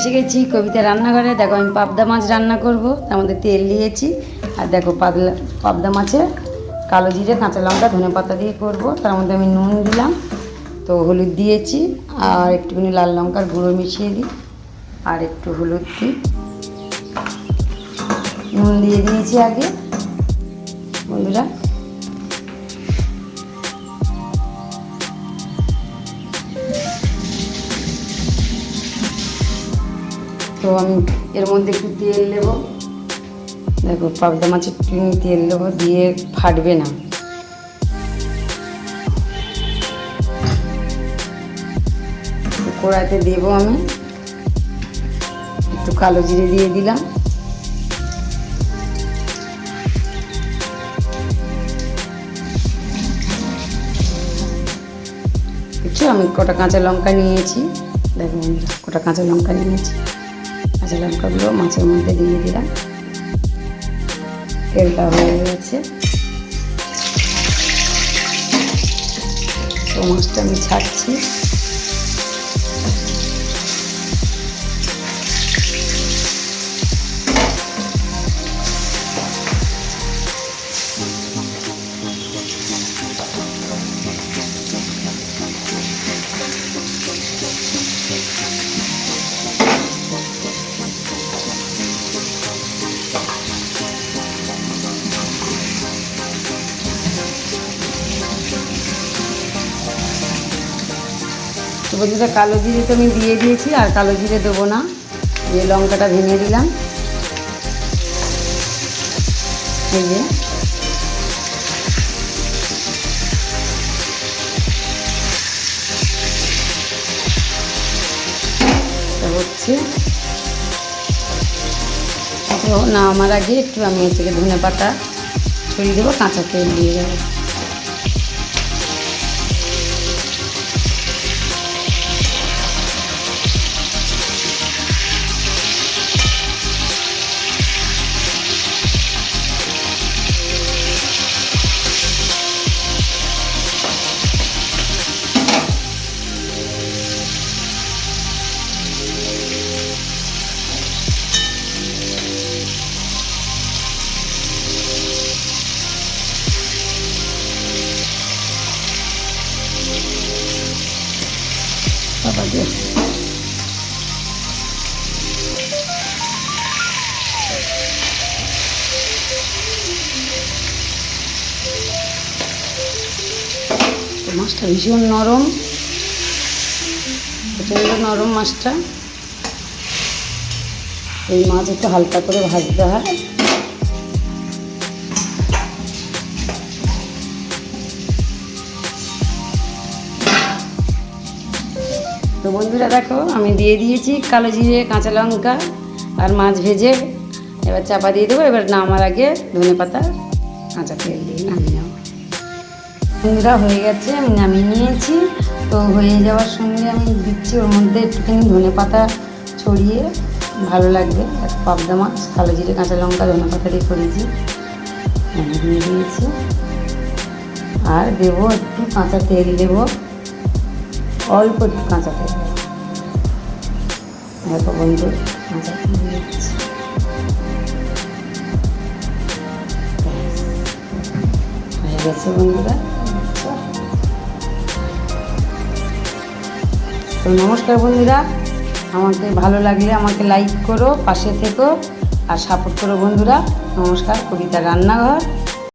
এসে গেছি কবিতা রান্নাঘরে। দেখো আমি পাবদা মাছ রান্না করব, তার মধ্যে তেল দিয়েছি। আর দেখো পাবদা মাছে কালো জিরে কাঁচা লঙ্কা ধনে পাতা দিয়ে করব। তার মধ্যে আমি নুন দিলাম, তো হলুদ দিয়েছি, আর একটুখানি লাল লঙ্কার গুঁড়ো মিশিয়ে দিই, আর একটু হলুদ দিই, নুন দিয়ে দিয়েছি আগে বন্ধুরা। তো আমি এর মধ্যে একটু তেল দেব। দেখো পাবদা মাছের তেল দেবো, দিয়ে ফাটবে না। কড়াইতে দেবো আমি একটু কালো জিরে দিয়ে দিলাম, একটু আমি কটা কাঁচা লঙ্কা নিয়েছি। দেখো কটা কাঁচা লঙ্কা নিয়েছি, কাঁচা লঙ্কাগুলো মাছের মধ্যে দিয়ে দিলাম। তেলটা হয়ে গেছে, তো মাছটা আমি ছাড়ছি। তো বন্ধুরা কালো জিরে তো আমি দিয়ে দিয়েছি, আর কালো জিরে দেবো না, দিয়ে লঙ্কাটা ভেঙে দিলাম। এই যে হচ্ছে না, আমার আগে একটু আমি হচ্ছে ধনে পাতা ছড়িয়ে দেবো, কাঁচা তেল দিয়ে দেবো। বাবা দিয়ে মাছটা ভীষণ নরম, প্রচণ্ড নরম মাছটা। এই মাছ একটু হালকা করে ভাজতে হয়। তো বন্ধুরা দেখো আমি দিয়ে দিয়েছি কালো জিরে কাঁচা লঙ্কা আর মাছ ভেজে, এবার চাপা দিয়ে দেবো। এবার নামার আগে ধনে পাতা কাঁচা তেল দিয়ে নামিয়ে নেবো। বন্ধুরা হয়ে গেছে, আমি নামিয়ে নিয়েছি। তো হয়ে যাওয়ার সঙ্গে আমি দিচ্ছি ওর মধ্যে একটুখানি ধনে পাতা ছড়িয়ে, ভালো লাগবে। পাবদা মাছ কালো জিরে কাঁচা লঙ্কা ধনে পাতা দিয়ে করেছি, আমি দিয়ে দিয়েছি। আর দেবো একটু কাঁচা তেল, দেবো অল্প একটু কাঁচা তেল। দেখো বন্ধু কাঁচা তেল দিচ্ছি। হয়ে গেছে বন্ধুরা। তো নমস্কার বন্ধুরা, আমাকে ভালো লাগলে আমাকে লাইক করো, পাশে থেকো আর সাপোর্ট করো বন্ধুরা। নমস্কার, কবিতা রান্নাঘর।